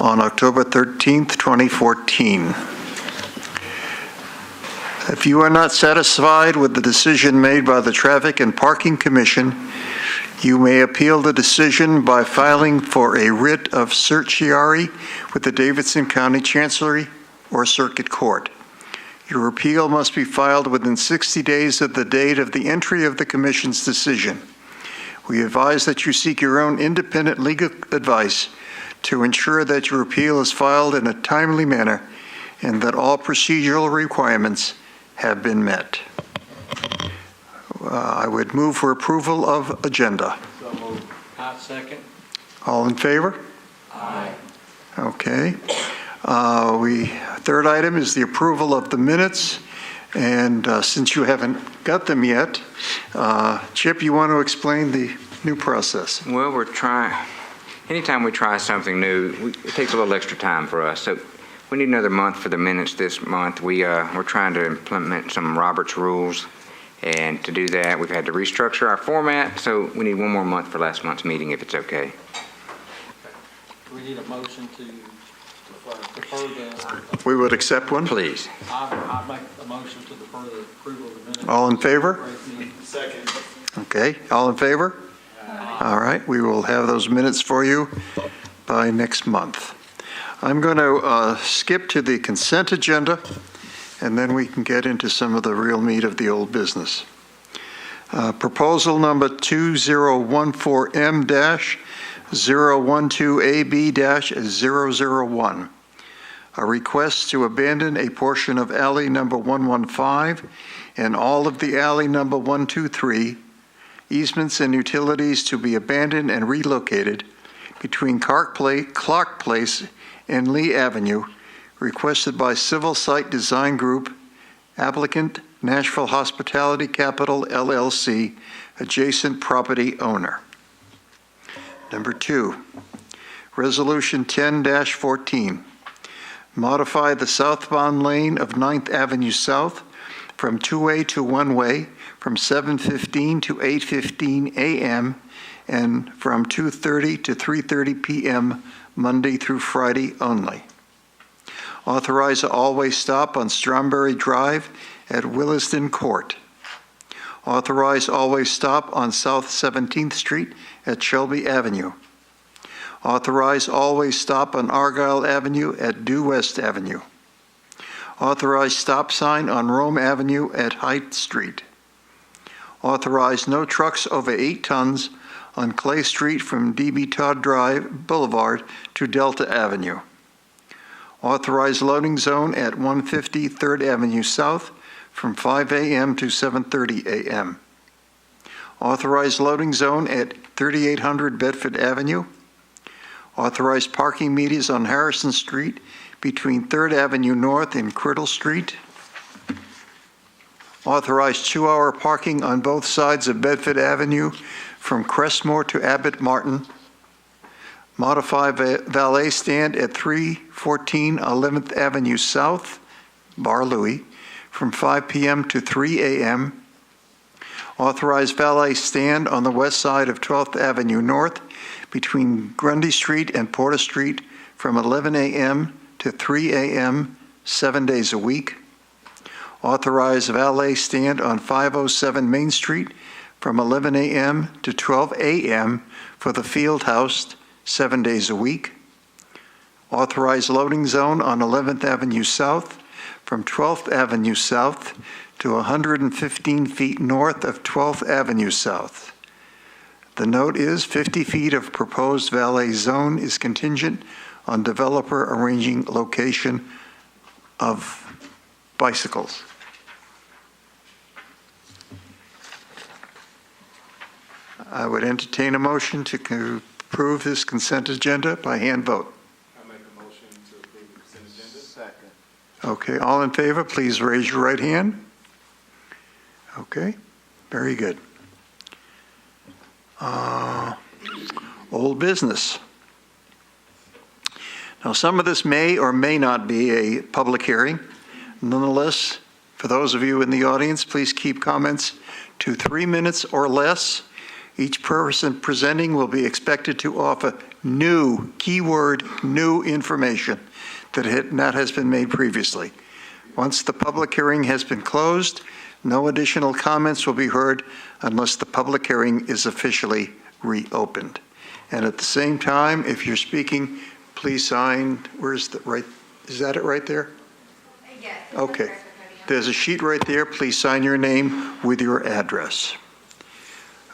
on October 13th, 2014. If you are not satisfied with the decision made by the Traffic and Parking Commission, you may appeal the decision by filing for a writ of certiorari with the Davidson County Chancery or Circuit Court. Your appeal must be filed within 60 days of the date of the entry of the Commission's decision. We advise that you seek your own independent legal advice to ensure that your appeal is filed in a timely manner and that all procedural requirements have been met. I would move for approval of agenda. So moved. I second. All in favor? Aye. Okay. Third item is the approval of the minutes. And since you haven't got them yet, Chip, you want to explain the new process? Well, anytime we try something new, it takes a little extra time for us. So we need another month for the minutes this month. We're trying to implement some Robert's rules. And to do that, we've had to restructure our format. So we need one more month for last month's meeting, if it's okay. Do we need a motion to defer the... We would accept one. Please. I make a motion to defer the approval of the minutes. All in favor? Second. Okay. All in favor? All right. We will have those minutes for you by next month. I'm going to skip to the consent agenda, and then we can get into some of the real meat of the old business. Proposal number 2014M-012AB-001, a request to abandon a portion of alley number 115 and all of the alley number 123, easements and utilities to be abandoned and relocated between Clark Place and Lee Avenue, requested by Civil Site Design Group, applicant Nashville Hospitality Capital, LLC, adjacent property owner. Number 2, Resolution 10-14, modify the southbound lane of 9th Avenue South from 2-way to 1-way from 7:15 to 8:15 a.m. and from 2:30 to 3:30 p.m. Monday through Friday only. Authorize an all-way stop on Strawberry Drive at Williston Court. Authorize all-way stop on South 17th Street at Shelby Avenue. Authorize all-way stop on Argyle Avenue at Due West Avenue. Authorize stop sign on Rome Avenue at Height Street. Authorize no trucks over 8 tons on Clay Street from D.B. Todd Drive Boulevard to Delta Avenue. Authorize loading zone at 150 3rd Avenue South from 5 a.m. to 7:30 a.m. Authorize loading zone at 3800 Bedford Avenue. Authorize parking meters on Harrison Street between 3rd Avenue North and Criddle Street. Authorize 2-hour parking on both sides of Bedford Avenue from Crestmore to Abbott Martin. Modify valet stand at 314 11th Avenue South, Bar Louie, from 5 p.m. to 3 a.m. Authorize valet stand on the west side of 12th Avenue North between Grundy Street and Porter Street from 11 a.m. to 3 a.m. 7 days a week. Authorize valet stand on 507 Main Street from 11 a.m. to 12 a.m. for the Field House 7 days a week. Authorize loading zone on 11th Avenue South from 12th Avenue South to 115 feet north of 12th Avenue South. The note is 50 feet of proposed valet zone is contingent on developer arranging location of bicycles. I would entertain a motion to approve this consent agenda by hand vote. I make a motion to approve the consent agenda. Second. Okay, all in favor, please raise your right hand. Okay, very good. Old business. Now, some of this may or may not be a public hearing. Nonetheless, for those of you in the audience, please keep comments to 3 minutes or less. Each person presenting will be expected to offer new, keyword, new information that has been made previously. Once the public hearing has been closed, no additional comments will be heard unless the public hearing is officially reopened. And at the same time, if you're speaking, please sign, is that it right there? Yes. Okay. There's a sheet right there. Please sign your name with your address.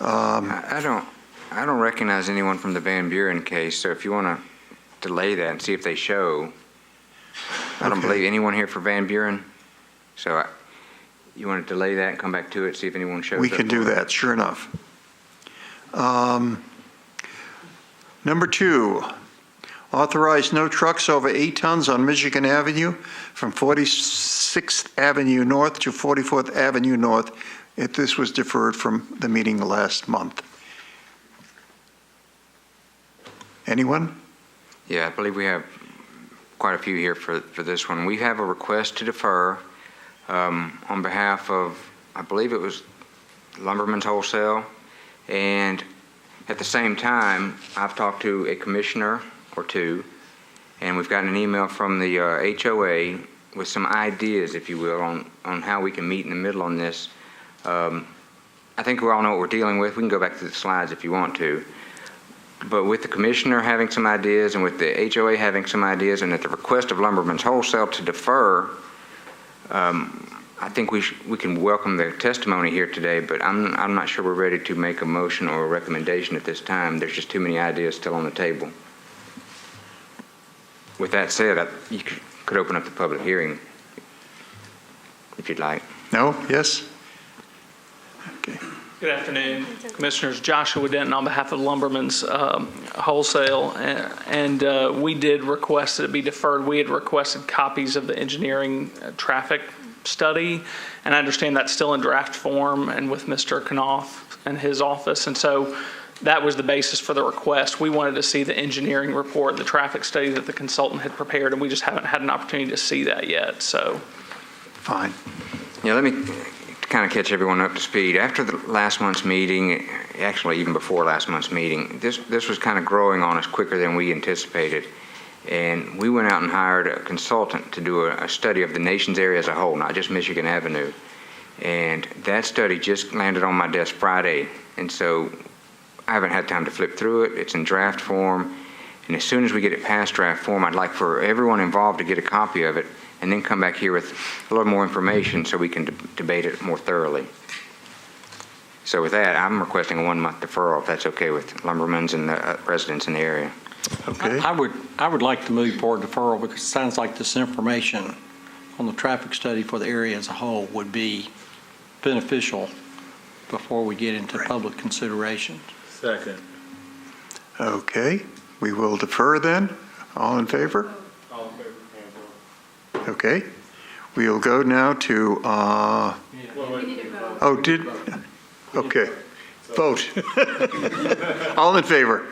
I don't recognize anyone from the Van Buren case, so if you want to delay that and see if they show. I don't Okay. believe anyone here for Van Buren, so you want to delay that and come back to it, see if anyone shows up? We can do for it? that, sure enough. Number 2, authorize no trucks over 8 tons on Michigan Avenue from 46th Avenue North to 44th Avenue North. This was deferred from the meeting last month. Anyone? Yeah, I believe we have quite a few here for this one. We have a request to defer on behalf of, I believe it was Lumberman's Wholesale, and at the same time, I've talked to a commissioner or two, and we've gotten an email from the HOA with some ideas, if you will, on how we can meet in the middle on this. I think we all know what we're dealing with. We can go back to the slides if you want to. But with the commissioner having some ideas and with the HOA having some ideas and at the request of Lumberman's Wholesale to defer, I think we can welcome the testimony here today, but I'm not sure we're ready to make a motion or a recommendation at this time. There's just too many ideas still on the table. With that said, you could open up the public hearing if you'd like. No? Yes? Okay. Good afternoon, Commissioners. Joshua Denton on behalf of Lumberman's Wholesale, and we did request that it be deferred. We had requested copies of the engineering traffic study, and I understand that's still in draft form and with Mr. Knopf and his office, and so that was the basis for the request. We wanted to see the engineering report, the traffic study that the consultant had prepared, and we just haven't had an opportunity to see that yet, so. Fine. Yeah, let me kind of catch everyone up to speed. After the last month's meeting, actually even before last month's meeting, this was kind of growing on us quicker than we anticipated. And we went out and hired a consultant to do a study of the nation's area as a whole, not just Michigan Avenue. And that study just landed on my desk Friday. And so I haven't had time to flip through it. It's in draft form. And as soon as we get it past draft form, I'd like for everyone involved to get a copy of it and then come back here with a little more information so we can debate it more thoroughly. So with that, I'm requesting a 1-month deferral, if that's okay with Lumberman's and the residents in the area. Okay. I would like to move for deferral because it sounds like this information on the traffic study for the area as a whole would be beneficial before we get into public consideration. Second. Okay. We will defer then. All in favor? All in favor? Okay. We'll go now to, okay. Vote. All in favor?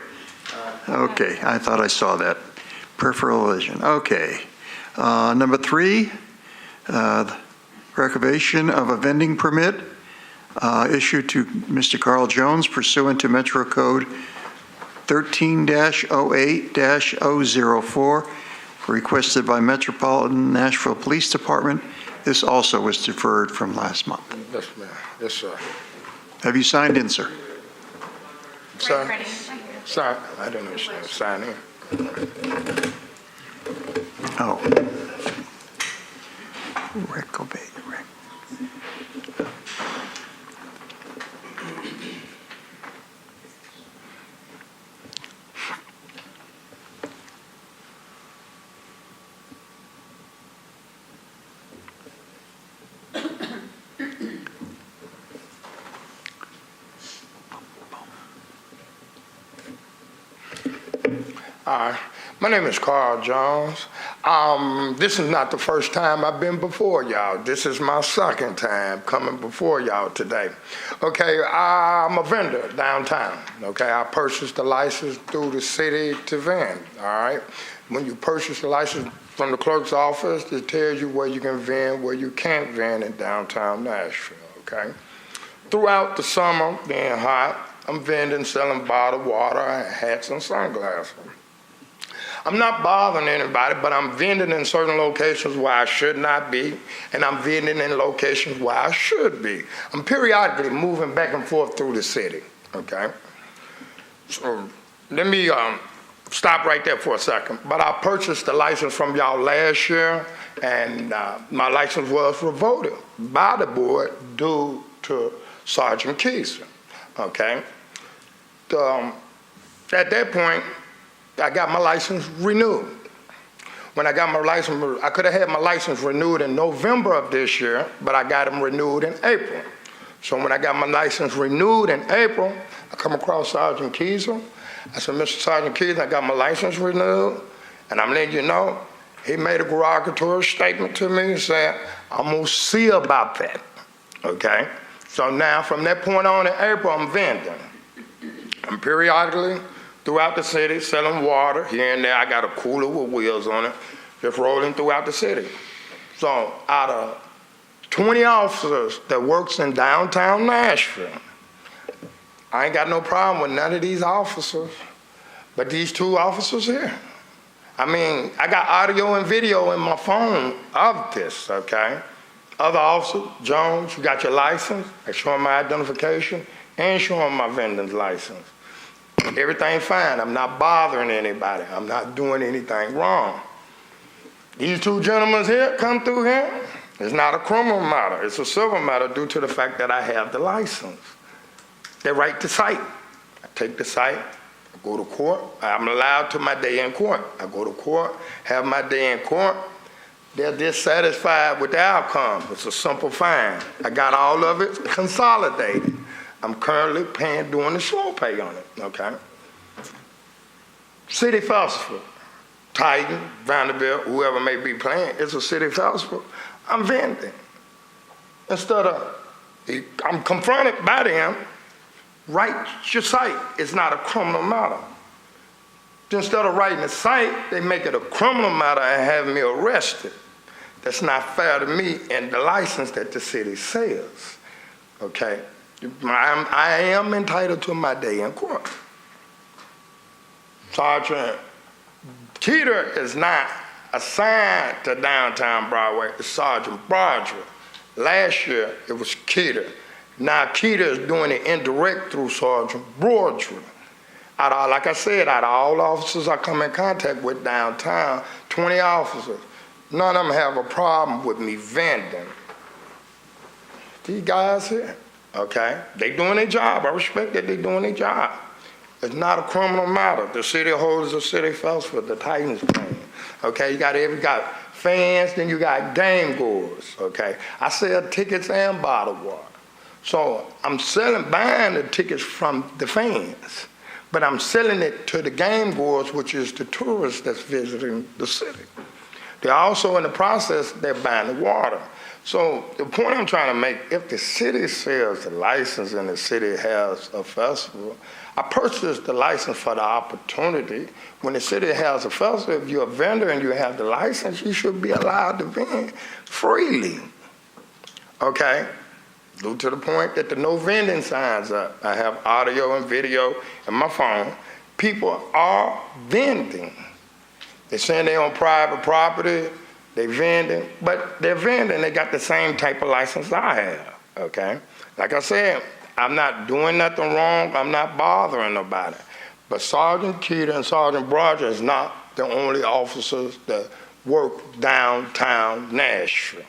Okay, I thought I saw that. Peripheral vision. Okay. Number 3, revocation of a vending permit issued to Mr. Carl Jones pursuant to Metro Code 13-08-004, requested by Metropolitan Nashville Police Department. This also was deferred from last month. Yes, ma'am. Yes, sir. Have you signed in, sir? Sir? Ready. Sign. I didn't understand. Sign in. Oh. Recobate. My name is Carl Jones. This is not the first time I've been before y'all. This is my second time coming before y'all today. Okay, I'm a vendor downtown. Okay, I purchased the license through the city to vend, all right? When you purchase the license from the clerk's office, it tells you where you can vend, where you can't vend in downtown Nashville, okay? Throughout the summer, being hot, I'm vending, selling bottled water, hats, and sunglasses. I'm not bothering anybody, but I'm vending in certain locations where I should not be, and I'm vending in locations where I should be. I'm periodically moving back and forth through the city, okay? So let me stop right there for a second. But I purchased the license from y'all last year, and my license was revoked by the board due to Sergeant Keeson, okay? At that point, I got my license renewed. When I got my license, I could have had my license renewed in November of this year, but I got them renewed in April. So when I got my license renewed in April, I come across Sergeant Keeson. I said, Mr. Sergeant Keeson, I got my license renewed, and I'm letting you know, he made a derogatory statement to me and said, I'm gonna see about that, okay? So now, from that point on in April, I'm vending. I'm periodically throughout the city, selling water. Here and there, I got a cooler with wheels on it, just rolling throughout the city. So out of 20 officers that works in downtown Nashville, I ain't got no problem with none of these officers, but these 2 officers here. I mean, I got audio and video in my phone of this, okay? Other officer, Jones, you got your license? I show him my identification and show him my vendor's license. Everything's fine. I'm not bothering anybody. I'm not doing anything wrong. These 2 gentlemen here come through here. It's not a criminal matter. It's a civil matter due to the fact that I have the license. They write the cite. I take the cite. I go to court. I'm allowed to my day in court. I go to court, have my day in court. They're dissatisfied with the outcome. It's a simple fine. I got all of it consolidated. I'm currently doing the slow pay on it, okay? City festival, Titan, Vanderbilt, whoever may be playing, it's a city festival. I'm vending. Instead of, I'm confronted by them, write your cite. It's not a criminal matter. Instead of writing a cite, they make it a criminal matter and have me arrested. That's not fair to me and the license that the city sells, okay? I am entitled to my day in court. Sergeant Keeter is not assigned to downtown Broadway. It's Sergeant Broderick. Last year, it was Keeter. Now Keeter is doing it indirect through Sergeant Broderick. Like I said, out of all the officers I come in contact with downtown, 20 officers, none of them have a problem with me vending. These guys here. Okay, they doing their job. I respect that they doing their job. It's not a criminal matter. The city holds a city festival, the Titans playing. Okay, you got fans, then you got game goers. Okay, I sell tickets and bottled water. So I'm buying the tickets from the fans, but I'm selling it to the game goers, which is the tourists that's visiting the city. They're also in the process, they're buying the water. So the point I'm trying to make, if the city sells the license and the city has a festival, I purchased the license for the opportunity. When the city has a festival, if you're a vendor and you have the license, you should be allowed to vend freely, okay? Due to the point that the no vending signs up. I have audio and video in my phone. People are vending. They're saying they're on private property, they vending, but they're vending, they got the same type of license I have, okay? Like I said, I'm not doing nothing wrong, I'm not bothering nobody. But Sergeant Keeter and Sergeant Broderick is not the only officers that work downtown Nashville.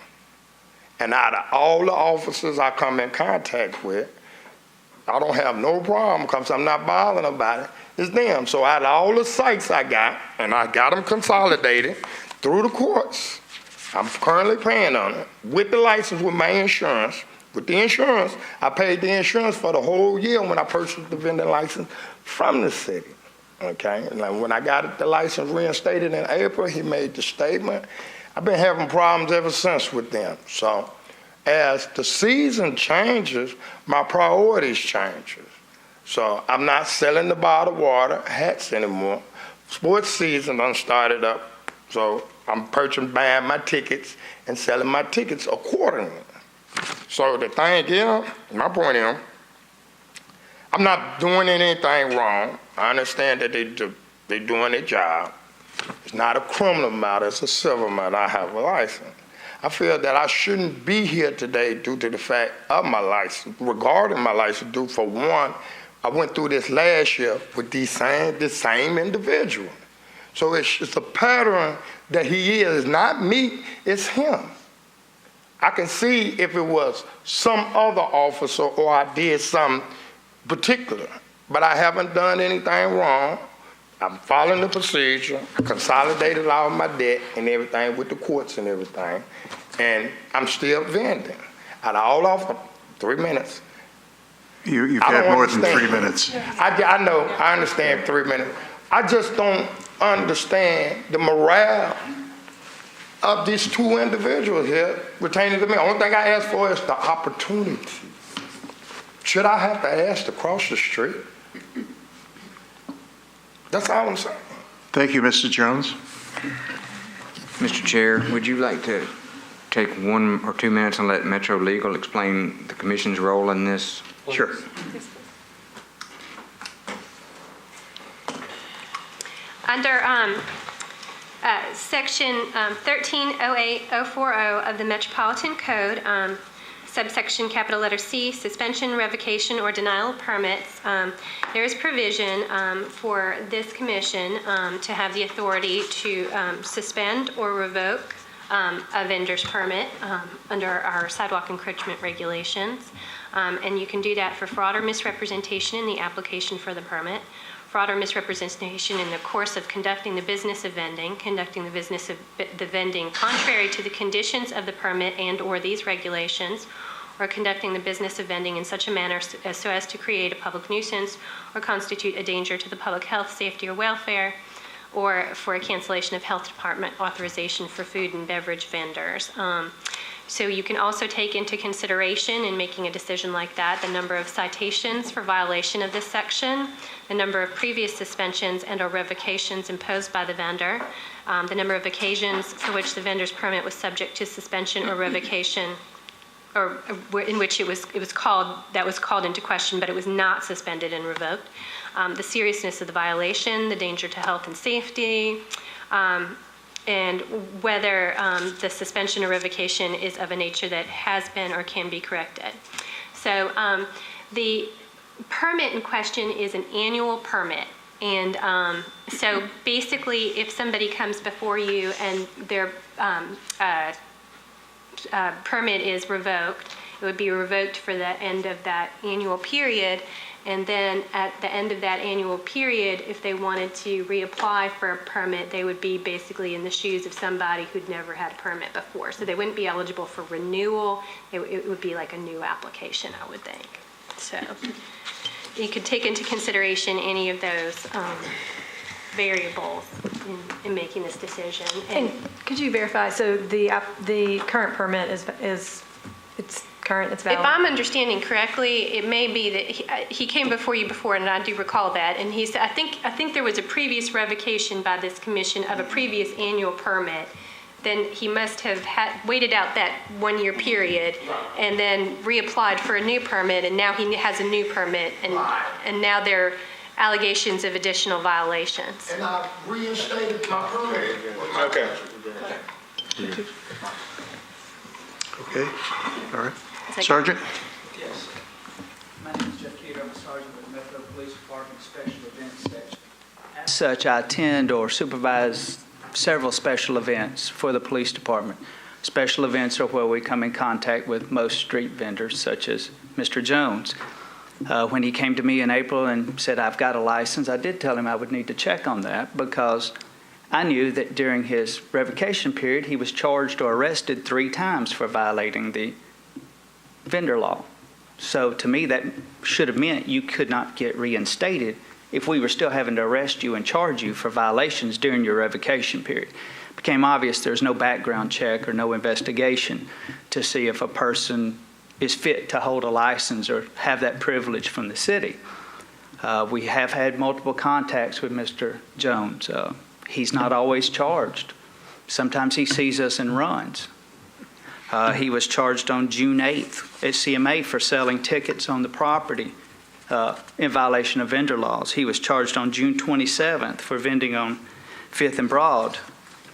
And out of all the officers I come in contact with, I don't have no problem because I'm not bothering nobody, it's them. So out of all the sites I got, and I got them consolidated through the courts, I'm currently paying on it with the license, with my insurance. With the insurance, I paid the insurance for the whole year when I purchased the vending license from the city, okay? And when I got the license reinstated in April, he made the statement. I've been having problems ever since with them. So as the season changes, my priorities changes. So I'm not selling the bottled water, hats anymore. Sports season done started up, so I'm buying my tickets and selling my tickets accordingly. So the thing is, my point is, I'm not doing anything wrong. I understand that they're doing their job. It's not a criminal matter, it's a civil matter. I have a license. I feel that I shouldn't be here today due to the fact of my license, regarding my license, due for one, I went through this last year with this same individual. So it's a pattern that he is, not me, it's him. I can see if it was some other officer or I did something particular, but I haven't done anything wrong. I'm following the procedure. I consolidated all my debt and everything with the courts and everything, and I'm still vending. Out of all of them, 3 minutes. You've I had don't more than understand. 3 minutes. I know, I understand 3 minutes. I just don't understand the morale of these two individuals here pertaining to me. The only thing I ask for is the opportunity. Should I have to ask to cross the street? That's all I'm saying. Thank you, Mr. Jones. Mr. Chair, would you like to take 1 or 2 minutes and let Metro Legal explain the commission's role in this? Sure. Under Section 1308040 of the Metropolitan Code, subsection capital letter C, suspension, revocation, or denial of permits, there is provision for this commission to have the authority to suspend or revoke a vendor's permit under our sidewalk encroachment regulations. And you can do that for fraud or misrepresentation in the application for the permit, fraud or misrepresentation in the course of conducting the business of vending, conducting the business of the vending contrary to the conditions of the permit and or these regulations, or conducting the business of vending in such a manner so as to create a public nuisance or constitute a danger to the public health, safety, or welfare, or for a cancellation of health department authorization for food and beverage vendors. So you can also take into consideration in making a decision like that the number of citations for violation of this section, the number of previous suspensions and or revocations imposed by the vendor, the number of occasions for which the vendor's permit was subject to suspension or revocation, or in which it was called into question, but it was not suspended and revoked, the seriousness of the violation, the danger to health and safety, and whether the suspension or revocation is of a nature that has been or can be corrected. So the permit in question is an annual permit. And so basically, if somebody comes before you and their permit is revoked, it would be revoked for the end of that annual period. And then at the end of that annual period, if they wanted to reapply for a permit, they would be basically in the shoes of somebody who'd never had a permit before. So they wouldn't be eligible for renewal. It would be like a new application, I would think. So you could take into consideration any of those variables in making this decision. And could you verify, so the current permit is it's current, it's valid? If I'm understanding correctly, it may be that he came before you before, and I do recall that, and he said, I think there was a previous revocation by this commission of a previous annual permit. Then he must have waited out that 1 year period and then reapplied for a new permit, and now he has a new permit, and now there are allegations of additional violations. And I reinstated my permit. Okay. Okay, all right. Second. Sergeant? Yes. My name is Jeff Keeter. I'm a sergeant with the Metro Police Department Special Events Section. As such, I attend or supervise several special events for the police department. Special events are where we come in contact with most street vendors, such as Mr. Jones. When he came to me in April and said, I've got a license, I did tell him I would need to check on that because I knew that during his revocation period, he was charged or arrested 3 times for violating the vendor law. So to me, that should have meant you could not get reinstated if we were still having to arrest you and charge you for violations during your revocation period. It became obvious there's no background check or no investigation to see if a person is fit to hold a license or have that privilege from the city. We have had multiple contacts with Mr. Jones. He's not always charged. Sometimes he sees us and runs. He was charged on June 8th at CMA for selling tickets on the property in violation of vendor laws. He was charged on June 27th for vending on 5th and Broad.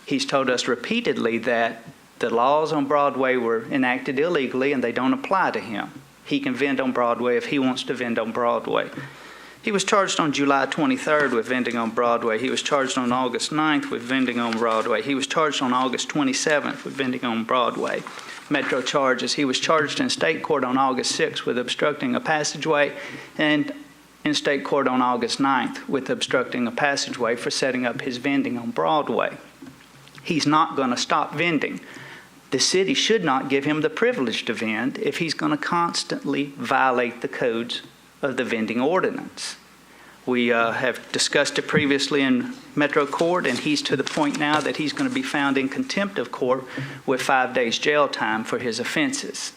He's told us repeatedly that the laws on Broadway were enacted illegally and they don't apply to him. He can vend on Broadway if he wants to vend on Broadway. He was charged on July 23rd with vending on Broadway. He was charged on August 9th with vending on Broadway. He was charged on August 27th with vending on Broadway. Metro charges. He was charged in state court on August 6th with obstructing a passageway and in state court on August 9th with obstructing a passageway for setting up his vending on Broadway. He's not going to stop vending. The city should not give him the privilege to vend if he's going to constantly violate the codes of the vending ordinance. We have discussed it previously in Metro Court, and he's to the point now that he's going to be found in contempt of court with 5 days jail time for his offenses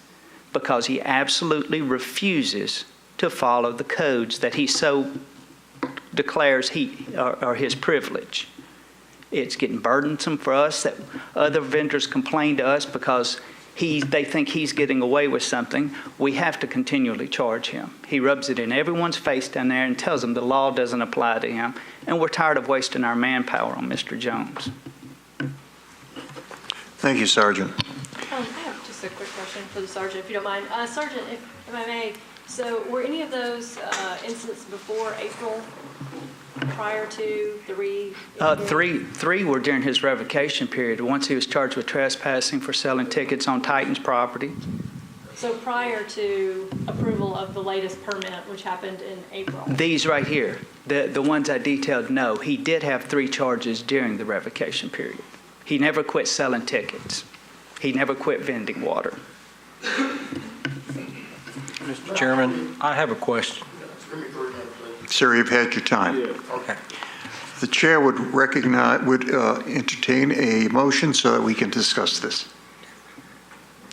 because he absolutely refuses to follow the codes that he so declares are his privilege. It's getting burdensome for us that other vendors complain to us because they think he's getting away with something. We have to continually charge him. He rubs it in everyone's face down there and tells them the law doesn't apply to him, and we're tired of wasting our manpower on Mr. Jones. Thank you, Sergeant. I have just a quick question for the sergeant, if you don't mind. Sergeant, if I may, so were any of those incidents before April, prior to the Three were during his revocation period. Once he was charged with trespassing for selling tickets on Titan's property. So prior to approval of the latest permit, which happened in April? These right here, the ones I detailed, no. He did have 3 charges during the revocation period. He never quit selling tickets. He never quit vending water. Mr. Chairman, I have a question. Sir, you've had your time. Okay. The chair would entertain a motion so that we can discuss this.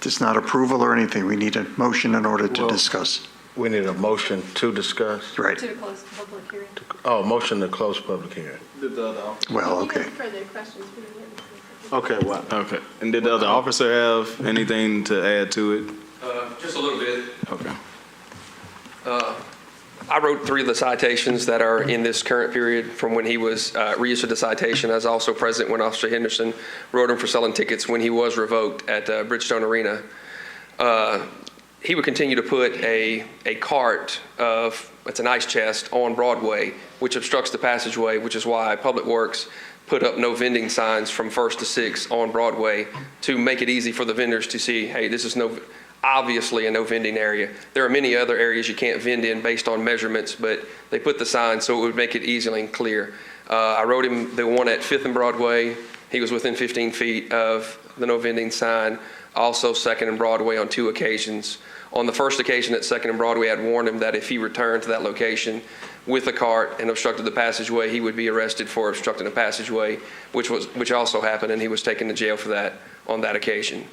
It's not approval or anything. We need a motion in order to discuss. We need a motion to discuss. Right. To close the public hearing? Oh, motion to close public hearing. Well, okay. Further questions? Okay, well, Okay. And did the other officer have anything to add to it? Just a little bit. Okay. I wrote 3 of the citations that are in this current period from when he was reissued the citation. I was also present when Officer Henderson wrote him for selling tickets when he was revoked at Bridgestone Arena. He would continue to put a cart it's an ice chest on Broadway, which obstructs the passageway, which is why Public Works put up no vending signs from 1st to 6th on Broadway to make it easy for the vendors to see, hey, this is obviously a no vending area. There are many other areas you can't vend in based on measurements, but they put the sign so it would make it easily and clear. I wrote him the one at 5th and Broadway. He was within 15 feet of the no vending sign. Also 2nd and Broadway on 2 occasions. On the first occasion at 2nd and Broadway, I'd warned him that if he returned to that location with a cart and obstructed the passageway, he would be arrested for obstructing a passageway, which also happened, and he was taken to jail for that on that occasion.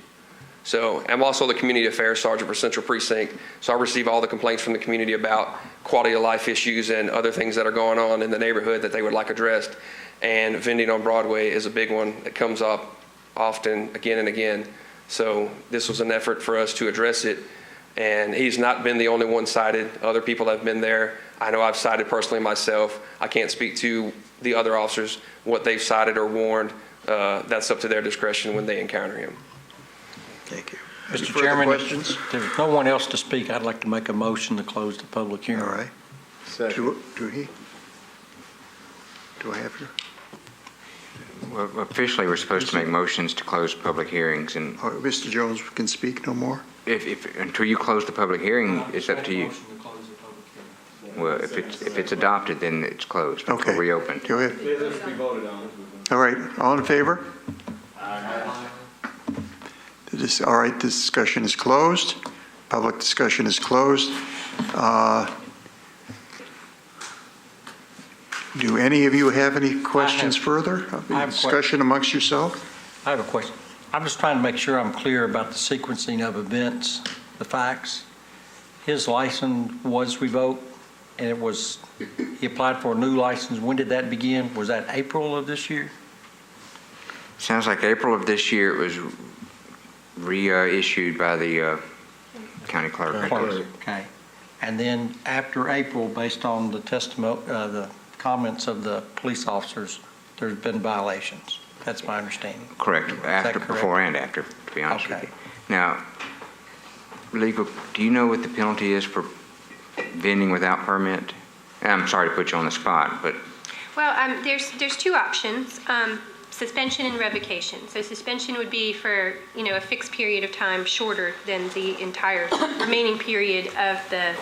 So I'm also the community affairs sergeant for Central Precinct, so I receive all the complaints from the community about quality of life issues and other things that are going on in the neighborhood that they would like addressed. And vending on Broadway is a big one that comes up often, again and again. So this was an effort for us to address it. And he's not been the only one cited. Other people have been there. I know I've cited personally myself. I can't speak to the other officers, what they've cited or warned. That's up to their discretion when they encounter him. Thank you. Mr. Chairman, if there's no one else to speak, I'd like to make a motion to close the public hearing. All right. Do I have your? Well, officially, we're supposed to make motions to close public hearings, and Mr. Jones can speak no more? if until you close the public hearing, it's up to you. Well, if it's adopted, then it's closed. Okay. Before we open. Go ahead. All right. All in favor? All right, this discussion is closed. Public discussion is closed. Do any of you have any questions further? I have a Discussion amongst yourself? I have a question. I'm just trying to make sure I'm clear about the sequencing of events, the facts. His license was revoked, and he applied for a new license. When did that begin? Was that April of this year? Sounds like April of this year it was reissued by the county clerk. Okay. And then after April, based on the the comments of the police officers, there's been violations. That's my understanding. Correct, after, correct? before and after, to be honest with Okay. you. Now, legal, do you know what the penalty is for vending without permit? And I'm sorry to put you on the spot, but Well, there's two options, suspension and revocation. So suspension would be for, a fixed period of time shorter than the entire remaining period of the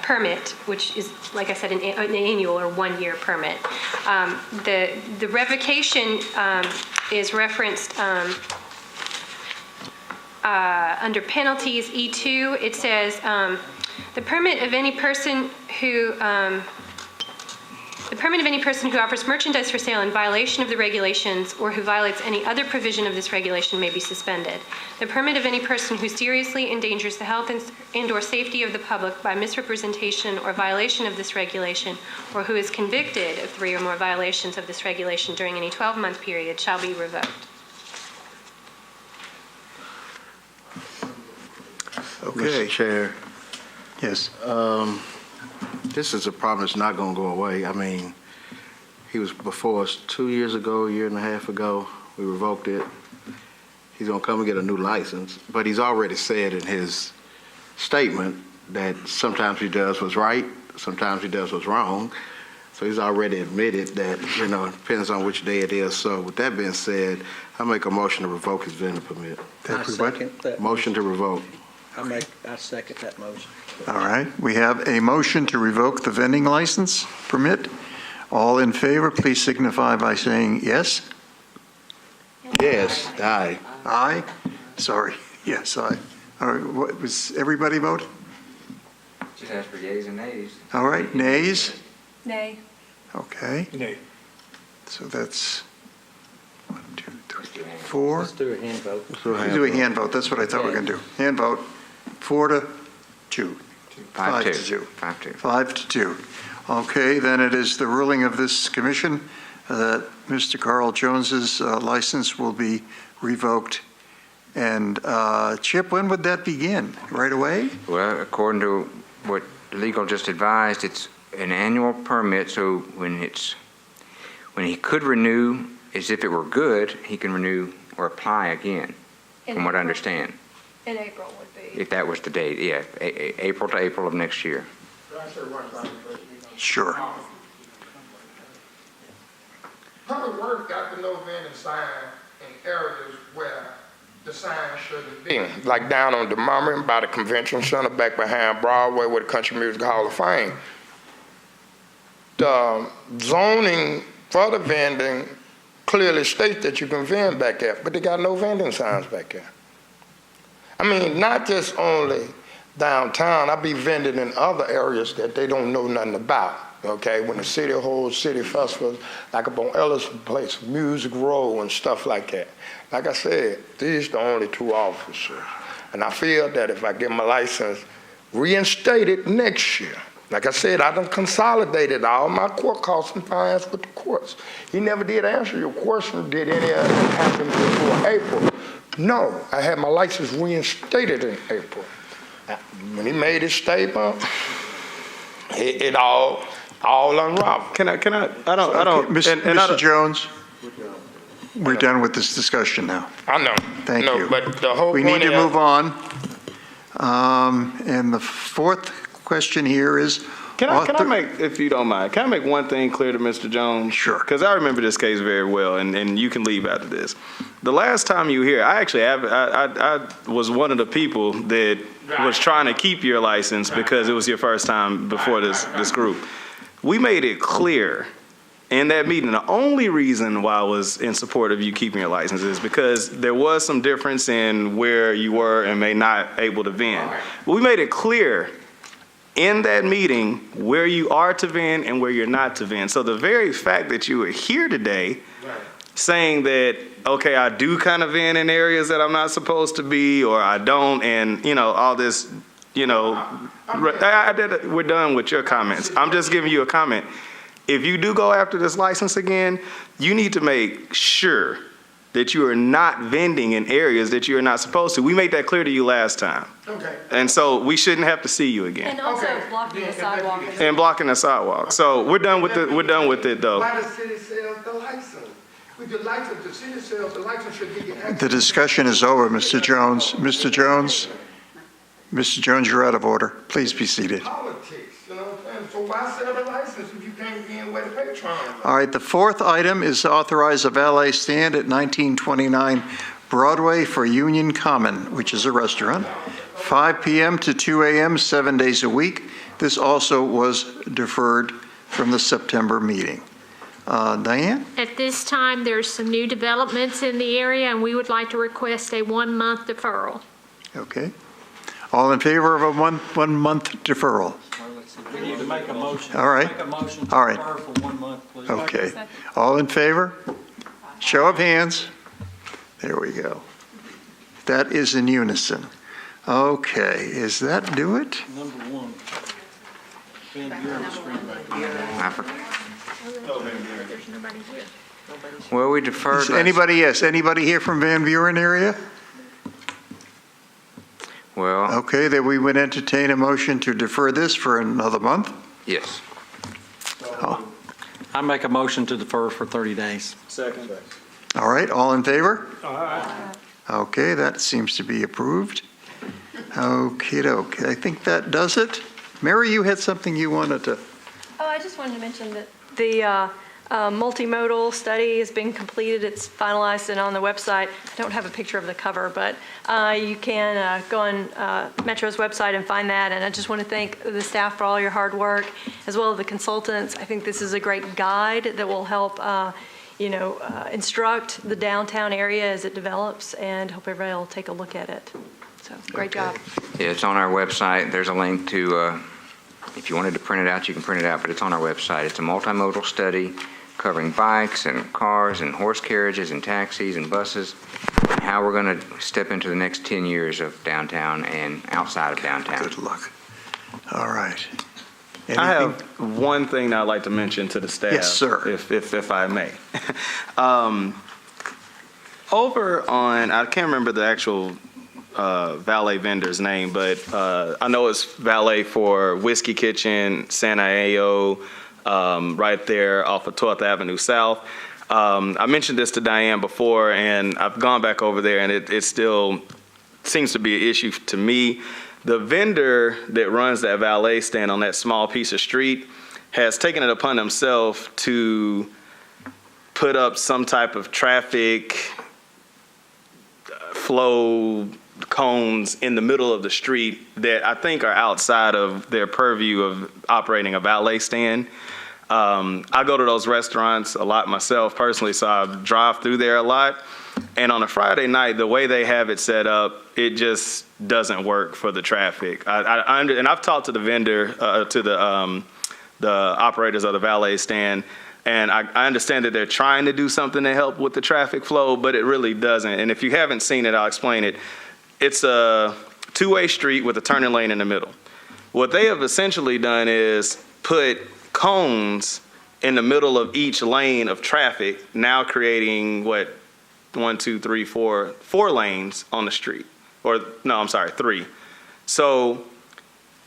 permit, which is, like I said, an annual or 1-year permit. The revocation is referenced under penalties E2. It says the permit of any person who offers merchandise for sale in violation of the regulations or who violates any other provision of this regulation may be suspended. The permit of any person who seriously endangers the health and/or safety of the public by misrepresentation or violation of this regulation, or who is convicted of 3 or more violations of this regulation during any 12-month period shall be revoked. Okay. Mr. Chair, Yes. this is a problem that's not going to go away. I mean, he was before us 2 years ago, a year and a half ago. We revoked it. He's going to come and get a new license, but he's already said in his statement that sometimes he does what's right, sometimes he does what's wrong. So he's already admitted that, it depends on which day it is. So with that being said, I make a motion to revoke his vendor permit. I second that. Motion to revoke. I second that motion. All right, we have a motion to revoke the vending license permit. All in favor, please signify by saying yes. Yes, aye. Aye? Sorry, yes, aye. All right, what, was everybody vote? just ask for yeas and nays. All right, nays? Nay. Okay. Nay. So that's 1, 2, 3, 4. Let's do a hand vote. We'll do a hand vote, that's what I thought we were going to do. Hand vote, 4 to 2. 5 to 2. 5-2. 5 to 2. Okay, then it is the ruling of this commission that Mr. Carl Jones's license will be revoked. And Chip, when would that begin? Right away? Well, according to what legal just advised, it's an annual permit, so when he could renew, as if it were good, he can renew or apply again, from what I understand. In April would be. If that was the date, yeah, April to April of next year. Sure. Public Works got the no vending sign in areas where the sign shouldn't be. Like down on DeMarmon by the convention center back behind Broadway where the Country Music Hall of Fame. The zoning for the vending clearly states that you can vend back there, but they got no vending signs back there. I mean, not just only downtown, I be vending in other areas that they don't know nothing about, okay? When the city holds city festivals, like up on Ellison Place, Music Row and stuff like that. Like I said, these are the only 2 officers. And I feel that if I get my license reinstated next year, like I said, I done consolidated all my court costs and fines with the courts. He never did answer your question, did any of it happen before April? No, I had my license reinstated in April. When he made his statement, it all unraveled. Can I Mr. Jones, we're done with this discussion now. I know. Thank No, you. but the whole We need point to is- move on. And the fourth question here is. Can I make, if you don't mind, can I make one thing clear to Mr. Jones? Sure. Because I remember this case very well, and you can leave after this. The last time you were here, I was one of the people that was trying to keep your license because it was your first time before this group. We made it clear in that meeting, the only reason why I was in support of you keeping your license is because there was some difference in where you were and may not able to vend. But we made it clear in that meeting where you are to vend and where you're not to vend. So the very fact that you were here today saying that, okay, I do kind of vend in areas that I'm not supposed to be, or I don't, and, all this, we're done with your comments. I'm just giving you a comment. If you do go after this license again, you need to make sure that you are not vending in areas that you are not supposed to. We made that clear to you last time. Okay. And so we shouldn't have to see you again. And also Okay. blocking the sidewalk. And blocking the sidewalk. So we're done with it though. Why the city sells the license? With the license, the city sells the license should give you access. The discussion is over, Mr. Jones. Mr. Jones? Mr. Jones, you're out of order. Please be seated. Politics, you know what I'm saying? So why sell the license if you can't get in where the patrons are? All right, the fourth item is to authorize a valet stand at 1929 Broadway for Union Common, which is a restaurant, 5 p.m. to 2 a.m., 7 days a week. This also was deferred from the September meeting. Diane? At this time, there's some new developments in the area, and we would like to request a 1-month deferral. Okay. All in favor of a one-month deferral? We need to make a motion. All right. Make a motion to All right. defer for 1 month, please. Okay. All in favor? Show of hands. There we go. That is in unison. Okay, is that do it? Number 1. Van Buren Street. There's nobody here. Well, we deferred. Is anybody here from Van Buren area? Well, Okay, then we would entertain a motion to defer this for another month. yes. I make a motion to defer for 30 days. Second. All right, all in favor? Okay, that seems to be approved. Okay, I think that does it. Mary, you had something you wanted to... Oh, I just wanted to mention that the multimodal study has been completed. It's finalized and on the website. I don't have a picture of the cover, but you can go on Metro's website and find that. And I just want to thank the staff for all your hard work, as well as the consultants. I think this is a great guide that will help, instruct the downtown area as it develops, and hope everybody will take a look at it. So, great job. Yeah, it's on our website. There's a link to, if you wanted to print it out, you can print it out, but it's on our website. It's a multimodal study covering bikes and cars and horse carriages and taxis and buses, and how we're going to step into the next 10 years of downtown and outside of downtown. Good luck. All right. I have one thing that I'd like to mention to the staff. Yes, sir. If I may. Over on, I can't remember the actual valet vendor's name, but I know it's valet for Whiskey Kitchen, Santa Ayo, right there off of 12th Avenue South. I mentioned this to Diane before, and I've gone back over there, and it still seems to be an issue to me. The vendor that runs that valet stand on that small piece of street has taken it upon himself to put up some type of traffic flow cones in the middle of the street that I think are outside of their purview of operating a valet stand. I go to those restaurants a lot myself personally, so I drive through there a lot. And on a Friday night, the way they have it set up, it just doesn't work for the traffic. And I've talked to the vendor, to the operators of the valet stand, and I understand that they're trying to do something to help with the traffic flow, but it really doesn't. And if you haven't seen it, I'll explain it. It's a two-way street with a turning lane in the middle. What they have essentially done is put cones in the middle of each lane of traffic, now creating four lanes on the street. Or, no, I'm sorry, 3. So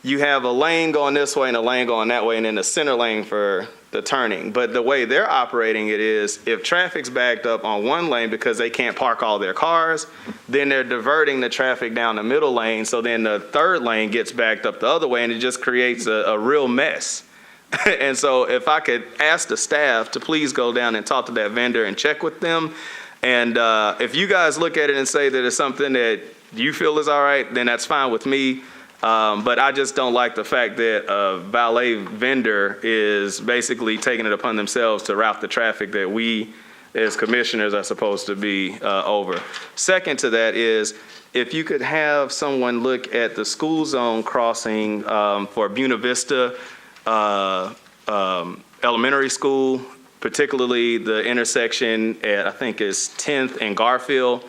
you have a lane going this way and a lane going that way, and then the center lane for the turning. But the way they're operating it is, if traffic's backed up on one lane because they can't park all their cars, then they're diverting the traffic down the middle lane, so then the third lane gets backed up the other way, and it just creates a real mess. And so if I could ask the staff to please go down and talk to that vendor and check with them, and if you guys look at it and say that it's something that you feel is all right, then that's fine with me. But I just don't like the fact that a valet vendor is basically taking it upon themselves to route the traffic that we as commissioners are supposed to be over. Second to that is, if you could have someone look at the school zone crossing for Buena Vista Elementary School, particularly the intersection at, I think it's 10th and Garfield.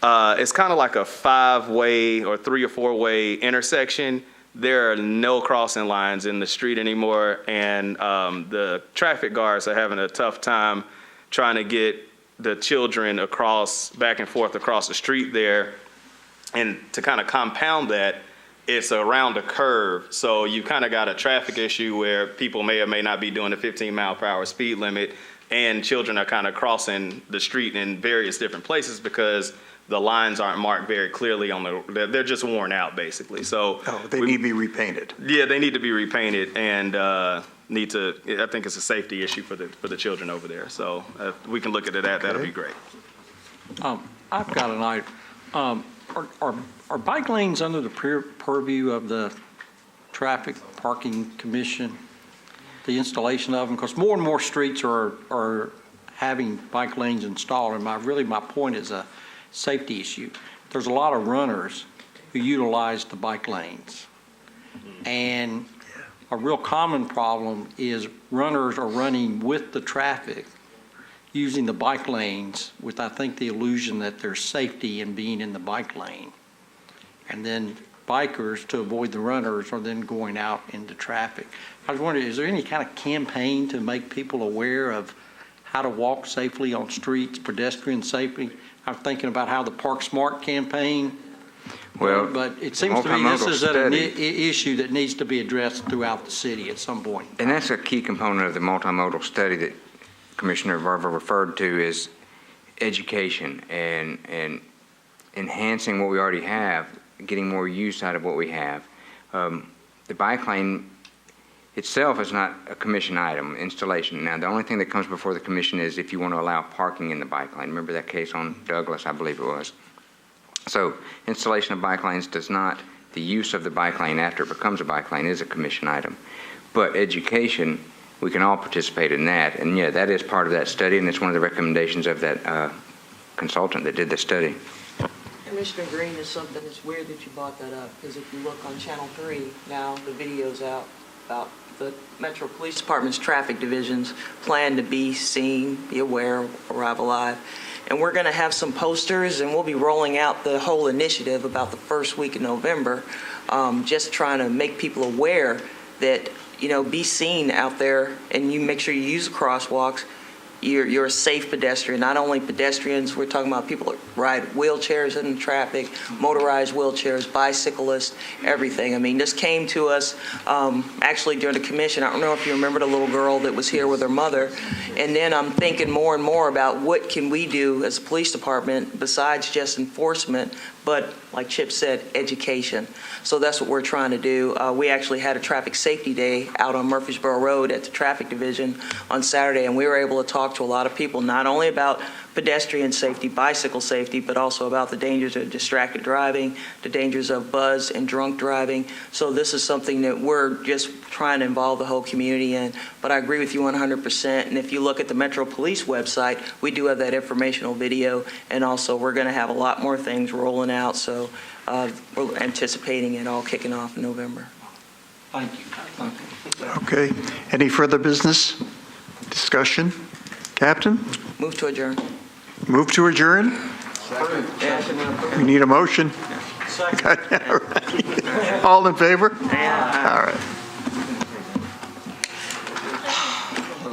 It's kind of like a 5-way or 3 or 4-way intersection. There are no crossing lines in the street anymore, and the traffic guards are having a tough time trying to get the children back and forth across the street there. And to kind of compound that, it's around a curve. So you kind of got a traffic issue where people may or may not be doing the 15-mile-per-hour speed limit, and children are kind of crossing the street in various different places because the lines aren't marked very clearly they're just worn out, basically. So They need to be repainted. Yeah, they need to be repainted, and I think it's a safety issue for the children over there. So we can look into that. That'll be great. I've got an item. Are bike lanes under the purview of the Traffic Parking Commission, the installation of them? Because more and more streets are having bike lanes installed, and my point is a safety issue. There's a lot of runners who utilize the bike lanes. And a real common problem is runners are running with the traffic, using the bike lanes with, I think, the illusion that there's safety in being in the bike lane. And then bikers, to avoid the runners, are then going out into traffic. I was wondering, is there any kind of campaign to make people aware of how to walk safely on streets, pedestrian safety? I'm thinking about how the Park Smart campaign, but it seems to me this is an issue that needs to be addressed throughout the city at some point. And that's a key component of the multimodal study that Commissioner Verver referred to, is education and enhancing what we already have, getting more use out of what we have. The bike lane itself is not a commission item, installation. Now, the only thing that comes before the commission is if you want to allow parking in the bike lane. Remember that case on Douglas, I believe it was. So installation of bike lanes does not, the use of the bike lane after it becomes a bike lane is a commission item. But education, we can all participate in that. And yeah, that is part of that study, and it's one of the recommendations of that consultant that did the study. Commissioner Green, is something that's weird that you brought that up, because if you look on Channel 3, now the video's out about the Metro Police Department's traffic divisions plan to be seen, be aware, arrive alive. And we're going to have some posters, and we'll be rolling out the whole initiative about the first week of November, just trying to make people aware that, be seen out there, and you make sure you use the crosswalks. You're a safe pedestrian. Not only pedestrians, we're talking about people that ride wheelchairs in the traffic, motorized wheelchairs, bicyclists, everything. I mean, this came to us actually during the commission. I don't know if you remember the little girl that was here with her mother. And then I'm thinking more and more about what can we do as a police department besides just enforcement, but like Chip said, education. So that's what we're trying to do. We actually had a traffic safety day out on Murfreesboro Road at the traffic division on Saturday, and we were able to talk to a lot of people, not only about pedestrian safety, bicycle safety, but also about the dangers of distracted driving, the dangers of buzz and drunk driving. So this is something that we're just trying to involve the whole community in. But I agree with you 100%. And if you look at the Metro Police website, we do have that informational video. And also we're going to have a lot more things rolling out. So we're anticipating it all kicking off in November. Thank you. Okay. Any further business discussion? Captain? Move to adjourn. Move to adjourn? We need a motion. All in favor? All right.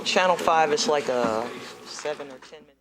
Channel 5 is like a 7 or 10 minute.